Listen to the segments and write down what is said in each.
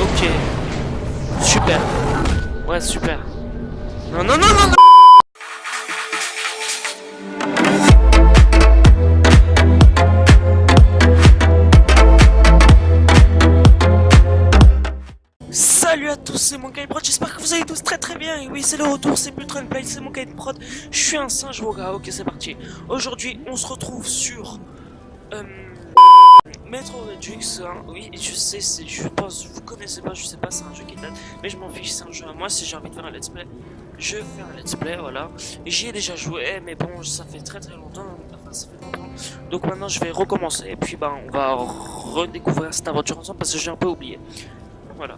Ok. Super. Ouais, super. Non, non, non, non, non. Salut à tous, c'est mon Prod, j'espère que vous allez tous très bien. Et oui, c'est le retour, c'est Putron Play, c'est mon Prod. Je suis un singe, Woga. Ok, c'est parti. Aujourd'hui, on se retrouve sur Metro Redux, hein. Oui, je sais, je pense, vous connaissez pas, je sais pas, c'est un jeu qui date, mais je m'en fiche, c'est un jeu à moi. Si j'ai envie de faire un let's play, je fais un let's play, voilà. Et j'y ai déjà joué, mais bon, ça fait très longtemps, enfin, ça fait longtemps. Donc maintenant, je vais recommencer, et puis bah, on va redécouvrir cette aventure ensemble parce que j'ai un peu oublié. Voilà.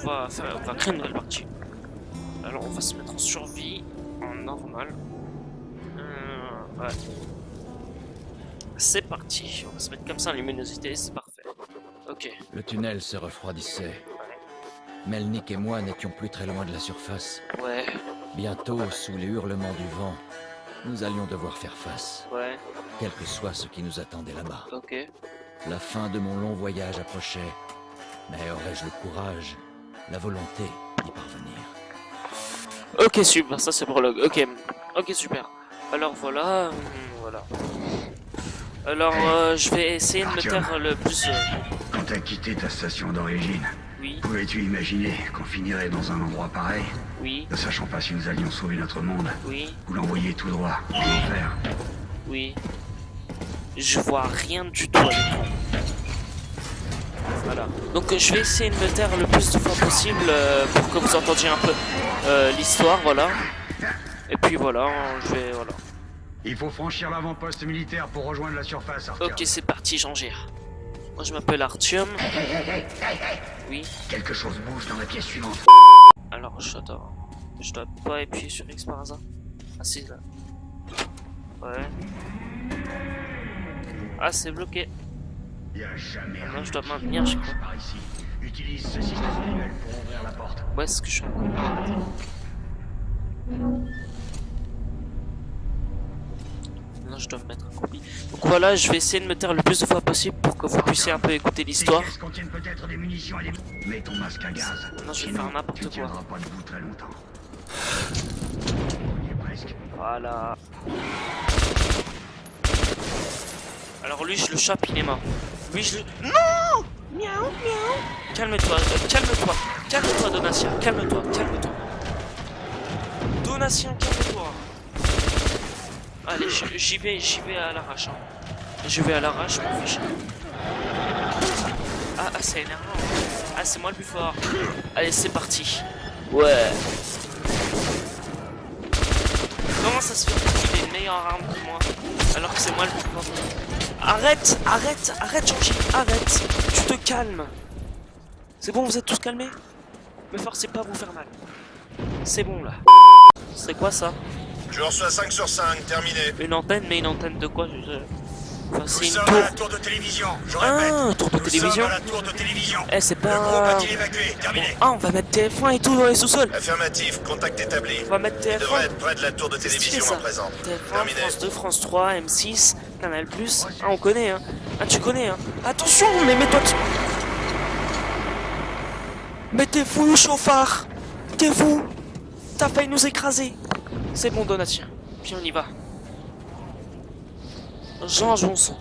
On va créer une nouvelle partie. Alors, on va se mettre en survie, en normal. Ouais. C'est parti, on va se mettre comme ça en luminosité, c'est parfait. Ok. Le tunnel se refroidissait. Melnik et moi n'étions plus très loin de la surface. Ouais. Bientôt, sous les hurlements du vent, nous allions devoir faire face. Ouais. Quel que soit ce qui nous attendait là-bas. Ok. La fin de mon long voyage approchait. Mais aurais-je le courage, la volonté d'y parvenir? Ok, super, ça c'est prologue. Ok. Ok, super. Alors voilà. Voilà. Alors, je vais essayer de me taire le plus... Quand t'as quitté ta station d'origine, Oui. pouvais-tu imaginer qu'on finirait dans un endroit pareil, Oui. ne sachant pas si nous allions sauver notre monde, Oui. ou l'envoyer tout droit en enfer? Oui. Je vois rien du tout avec toi. Voilà. Donc je vais essayer de me taire le plus de fois possible pour que vous entendiez un peu l'histoire, voilà. Et puis voilà, je vais... Voilà. Il faut franchir l'avant-poste militaire pour rejoindre la surface, Artyom. Ok, c'est parti, j'en gère. Moi je m'appelle Artyom. Oui. Quelque chose bouge dans la pièce suivante. Alors, je dois pas appuyer sur X par hasard. Ah si, là. Ouais. Ah, c'est bloqué. Y a jamais Ah non, rien je dois qui maintenir, je bouge crois. par ici. Utilise ce système manuel pour ouvrir la porte. Ouais, c'est ce que je suis en train de faire. Non, je dois me mettre en copie. Donc voilà, je vais essayer de me taire le plus de fois possible pour que vous puissiez un peu écouter Ces l'histoire. caisses contiennent peut-être des munitions et des... Mets ton masque à gaz. Non, je vais Sinon, faire n'importe tu quoi. tiendras pas debout très longtemps. On y est presque. Voilà. Alors lui, je le chope, il est mort. Lui, je le... Non! Miaou, miaou. Calme-toi, calme-toi. Calme-toi, Donatien. Calme-toi, calme-toi. Donatien, calme-toi. Allez, j'y vais à l'arrache. Hein. Je vais à l'arrache, je m'en fiche. Ah, c'est énervant. Ah, c'est moi le plus fort. Allez, c'est parti. Ouais. Comment ça se fait qu'il ait une meilleure arme que moi alors que c'est moi le plus fort? Arrête, Georgie, arrête. Tu te calmes. C'est bon, vous êtes tous calmés? Me forcez pas à vous faire mal. C'est bon là. C'est quoi ça? Je reçois 5 sur 5, terminé. Une antenne, mais une antenne de quoi? Enfin, Nous c'est une sommes tour. à la tour de télévision, je répète. Ah, tour de Nous télévision. sommes à la tour de télévision. Eh, c'est Le groupe pas... a-t-il évacué? Terminé. Ah, on va mettre TF1 et tout dans les sous-sols. Affirmatif, contact établi. On va mettre Il devrait TF1. être près de la tour de C'est stylé, télévision ça. en présent. TF1, Terminé. France 2, France 3, M6, Canal+. Ah, on connaît, hein. Ah, tu connais, hein. Attention, mais mets-toi... Mais t'es fou, chauffard. T'es fou. T'as failli nous écraser. C'est bon, Donatien. Puis on y va. Jean Jonson.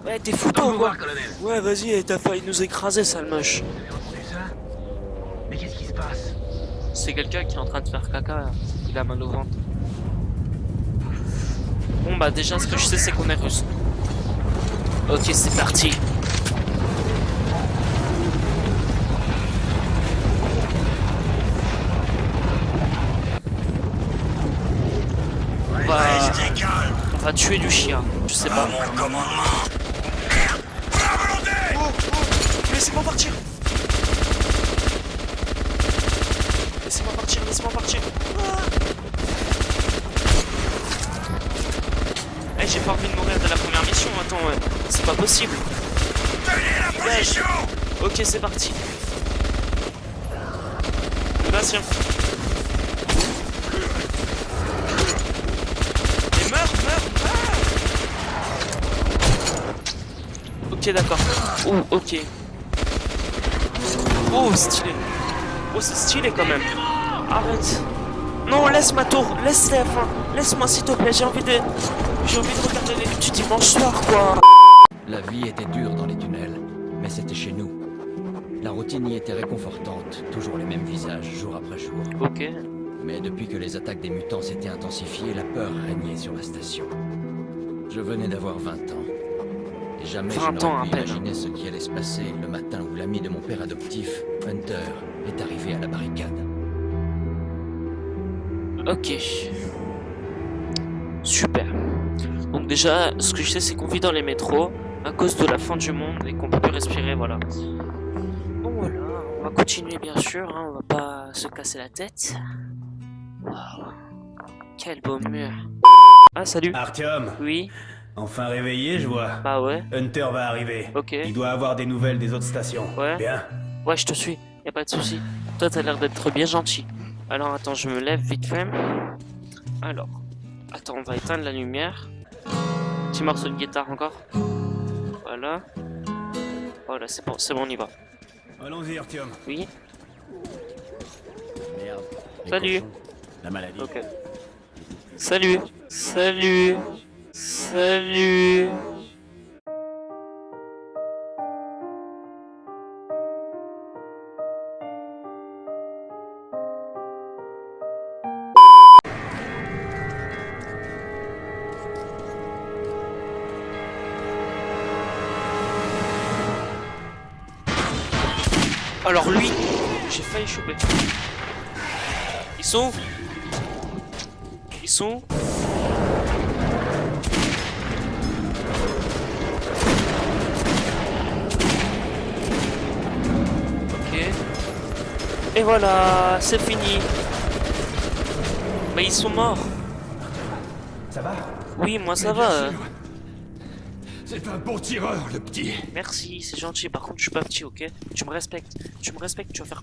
Ouais, t'es fou, toi, ou quoi? Ouais, vas-y, t'as failli nous écraser, sale moche. Vous avez entendu ça? Mais qu'est-ce qui se passe? C'est quelqu'un qui est en train de faire caca, là. Il a mal au ventre. Bon, bah, déjà, ce que je sais, c'est qu'on est russe. Ok, c'est parti. Restez calme. On va tuer du chien. Je sais À pas. mon commandement. À volonté. Laissez-moi partir. Laissez-moi partir. Eh, j'ai pas envie de mourir de la première mission. Attends, c'est pas possible. Tenez la position. Ok, c'est parti. Donatien. Mais meurs. Ok, d'accord. Oh, ok. Oh, stylé. Oh, c'est stylé quand même. Arrête. Non, laisse ma tour. Laisse la fin. Laisse-moi s'il te plaît. J'ai envie de regarder les du dimanche soir, quoi. La vie était dure dans les tunnels, mais c'était chez nous. La routine y était réconfortante, toujours les mêmes visages, jour après jour. Ok. Mais depuis que les attaques des mutants s'étaient intensifiées, la peur régnait sur la station. Je venais d'avoir 20 ans. Et jamais je 20 ans n'aurais à pu peine. imaginer ce qui allait se passer le matin où l'ami de mon père adoptif, Hunter, est arrivé à la barricade. Ok. Super. Donc déjà, ce que je sais, c'est qu'on vit dans les métros à cause de la fin du monde et qu'on peut plus respirer, voilà. Bon voilà, on va continuer bien sûr, hein, on va pas se casser la tête. Waouh. Quel beau mur. Ah salut. Artyom, Oui. enfin réveillé, je vois. Bah ouais. Hunter va arriver. Ok. Il doit avoir des nouvelles des autres stations. Ouais. Bien. Ouais, je te suis. Y a pas de souci. Toi, t'as l'air d'être bien gentil. Alors attends, je me lève vite fait. Alors, attends, on va éteindre la lumière. Petit morceau de guitare encore. Voilà. Voilà, c'est bon, on y va. Allons-y, Artyom. Oui. Merde. Salut. La maladie. Ok. Salut. Salut. Salut. Alors lui, j'ai failli choper. Ils sont où? Ils sont où? Ok. Et voilà, c'est fini. Mais ils sont morts. Ça va? Oui, moi ça va. C'est un bon tireur, le petit. Merci, c'est gentil. Par contre, je suis pas petit, ok? Tu me respectes. Tu me respectes. Tu vas faire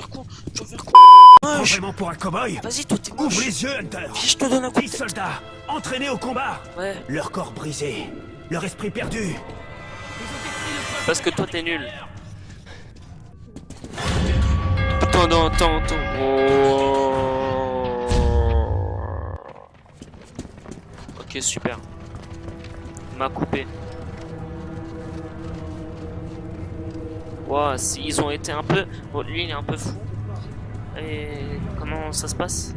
quoi? Tu vas faire quoi? Prends Wesh. vraiment pour un cow-boy? Vas-y, toi, t'es Ouvre moche. les yeux, Hunter. Viens, je te donne un coup de 10 tête. soldats, entraînés au combat. Ouais, Leur corps brisé, leur esprit perdu. parce que toi, t'es nul. Attends. Oh. Ok, super. Il m'a coupé. Wow, ils ont été un peu... Bon, lui, il est un peu fou. Et comment ça se passe?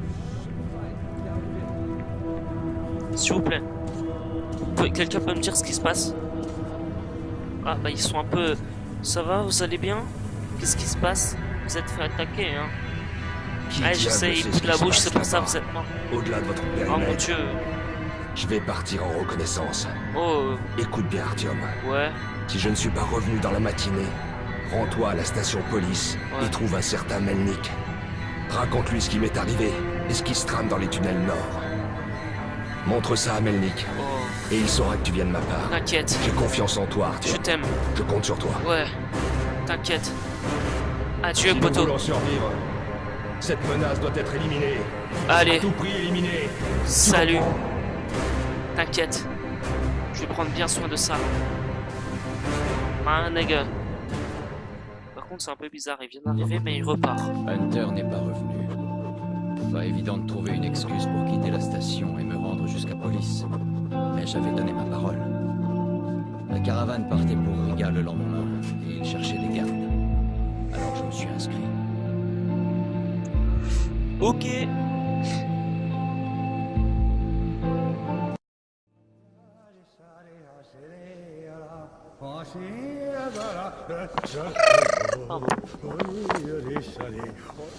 S'il vous plaît. Quelqu'un peut me dire ce qui se passe? Ah, bah, ils sont un peu... Ça va, vous allez bien? Qu'est-ce qui se passe? Vous êtes fait attaquer, hein? Ah, je sais, il bout de la bouche, c'est pour ça que vous êtes mort. Au-delà de votre Oh périmètre, mon dieu. je vais partir en reconnaissance. Oh, Écoute bien, Artyom. ouais. Si je ne suis pas revenu dans la matinée, rends-toi à la station police Ouais. et trouve un certain Melnik. Raconte-lui ce qui m'est arrivé et ce qui se trame dans les tunnels nord. Montre ça à Melnik Oh, et il saura que tu viens de ma part. t'inquiète. J'ai confiance en toi, Je Artyom. t'aime. Je compte sur toi. Ouais. T'inquiète. Adieu, Si nous poteau. voulons survivre, cette menace doit être éliminée. Allez, À tout prix éliminée. salut. T'inquiète. Je vais prendre bien soin de ça. Ah, nigga. Par contre, c'est un peu bizarre. Il vient d'arriver, mais il repart. Hunter n'est pas revenu. Pas évident de trouver une excuse pour quitter la station et me rendre jusqu'à police. Mais j'avais donné ma parole. La caravane partait pour Riga le lendemain et il cherchait des gardes. Alors je me suis inscrit. Ok.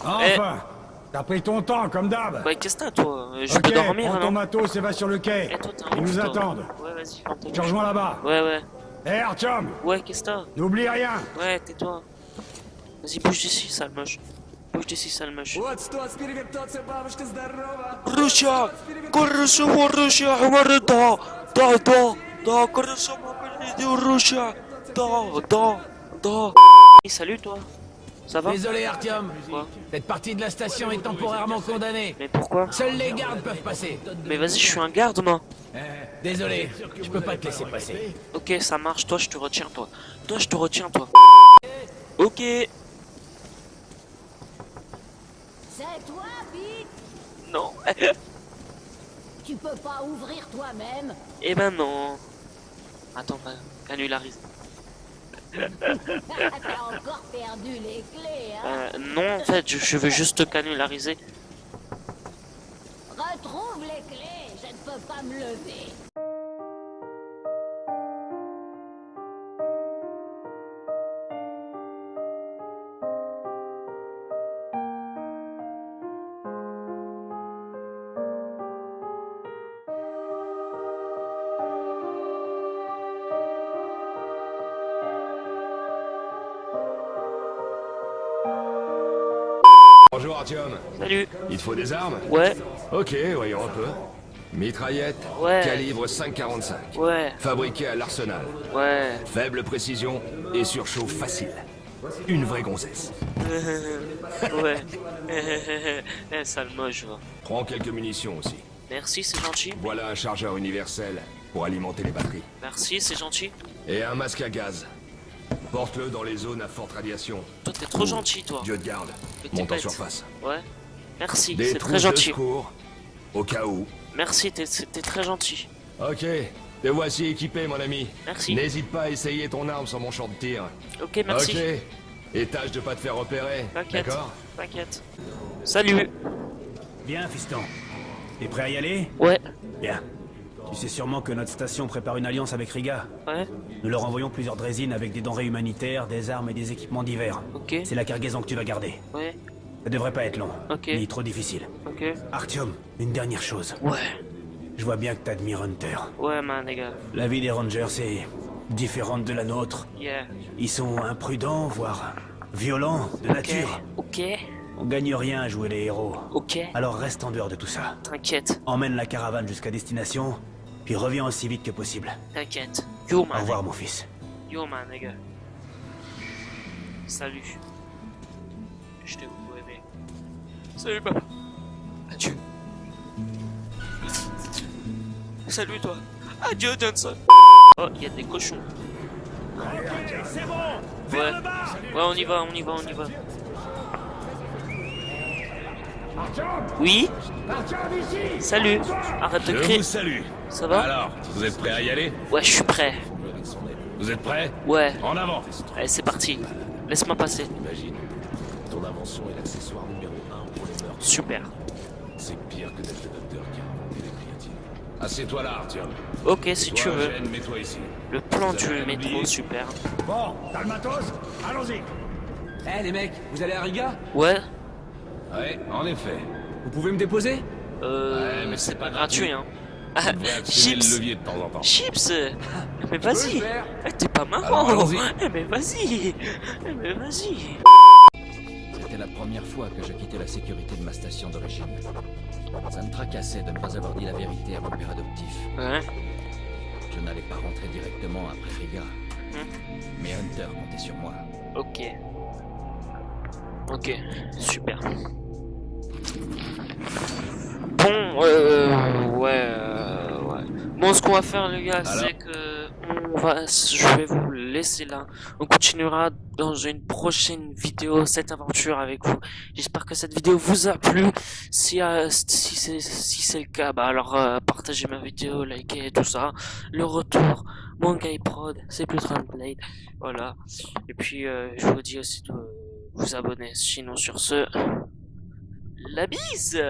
Enfin, t'as pris ton temps, comme d'hab. Bah, qu'est-ce que t'as, toi? Je Ok, peux dormir, prends ton non? matos et va sur le quai. Eh, toi, t'es un Ils ouf, nous toi. attendent. Ouais, vas-y, ferme ta Tu gueule. rejoins là-bas. Ouais. Hé, Artyom, Ouais, qu'est-ce que t'as? n'oublie rien. Ouais, tais-toi. Vas-y, bouge d'ici, sale moche. Bouge d'ici, sale moche. Russia! Короче, Russia, да, короче, Russia, да. Salut, toi. Ça va? Désolé Artyom, Quoi? cette partie de la station est temporairement condamnée. Mais pourquoi? Seuls les gardes peuvent passer. Mais vas-y, je suis un garde, moi. Désolé, je peux pas te laisser passer. Ok, ça marche. Toi, je te retiens, toi. Toi, je te retiens, toi. Ok. C'est toi, Pete? Non. Tu peux pas ouvrir toi-même? Eh ben non. Attends, canularise. T'as encore perdu les clés, hein? Non, en fait, je veux juste te canulariser. Retrouve les clés, je ne peux pas me lever. Bonjour Artyom. Salut. Il te faut des armes? Ouais, Ok, voyons un peu. Mitraillette, Ouais. calibre 5,45. ouais, Fabriquée à l'arsenal. ouais. Faible précision et surchauffe facile. Une vraie gonzesse. Ouais. Sale moche, va. Prends quelques munitions aussi. Merci, c'est gentil. Voilà un chargeur universel pour alimenter les batteries. Merci, c'est gentil. Et un masque à gaz. Porte-le dans les zones à forte radiation. Toi, t'es trop gentil, toi. Dieu te garde. Mais t'es Monte en bête. surface. Ouais. Merci, Des c'est trousses très de gentil. secours, au cas où. Merci, t'es très gentil. Ok, te voici équipé, mon ami. Merci. N'hésite pas à essayer ton arme sur mon champ de tir. Ok, merci. Ok. Et tâche de pas te faire repérer. T'inquiète. D'accord? T'inquiète. Salut. Bien, fiston. T'es prêt à y aller? Ouais. Bien. Tu sais sûrement que notre station prépare une alliance avec Riga. Ouais. Nous leur envoyons plusieurs drésines avec des denrées humanitaires, des armes et des équipements divers. Ok. C'est la cargaison que tu vas garder. Ouais. Ça devrait pas être long. Ok. Ni trop difficile. Ok. Artyom, une dernière chose. Ouais. Je vois bien que t'admires Hunter. Ouais, man, les gars. La vie des Rangers est différente de la nôtre. Yeah. Ils sont imprudents, voire violents de Ok. nature. Ok. On gagne rien à jouer les héros. Ok. Alors reste en dehors de tout ça. T'inquiète. Emmène la caravane jusqu'à destination, puis reviens aussi vite que possible. T'inquiète. Yo, Au man. revoir, mon fils. Yo, man, les gars. Salut. Je t'ai beaucoup aimé. Salut, papa. Adieu. Salut, toi. Adieu, Johnson. Oh, il y a des cochons. C'est bon. Ouais. Ouais, on y va, on y va, on y va. Oui? Salut. Arrête de crier. salue. Ça va? Alors, vous êtes prêts à y aller? Ouais, je suis prêt. Vous êtes prêts? Ouais. En avant. Allez, c'est parti. Laisse-moi passer. Imagine, ton invention est l'accessoire numéro 1 pour les meurtres. Super. C'est pire que d'être le docteur qui a inventé les créatines. Assieds-toi là, Artyom. Ok, si tu Toi, veux. Eugène, mets-toi ici. Le plan Vous du avez rien métro, oublié? super. Bon, t'as le matos? Allons-y. Eh les mecs, vous allez à Riga? Ouais. Ouais, en effet. Vous pouvez me déposer? mais C'est c'est pas pas gratuit, hein. Vous devez actionner le Chips. levier de temps en temps. Chips. Mais vas-y. le faire. Eh, t'es pas marrant. Alors, allons-y. Mais vas-y. Mais vas-y. C'était la première fois que je quittais la sécurité de ma station d'origine. Ça me tracassait de ne pas avoir dit la vérité à mon père adoptif. Ouais. Je n'allais pas rentrer directement après Riga. Mhm. Mais Hunter comptait sur moi. Ok. Ok. Super. Bon, ouais. Bon, ce qu'on va faire, les gars, c'est que je vais vous laisser là. On continuera dans une prochaine vidéo cette aventure avec vous. J'espère que cette vidéo vous a plu. Si c'est le cas, bah alors partagez ma vidéo, likez tout ça. Le retour, mon Guy Prod, c'est plus Blade. Voilà. Et puis je vous dis aussi de vous abonner. Sinon sur ce, la bise.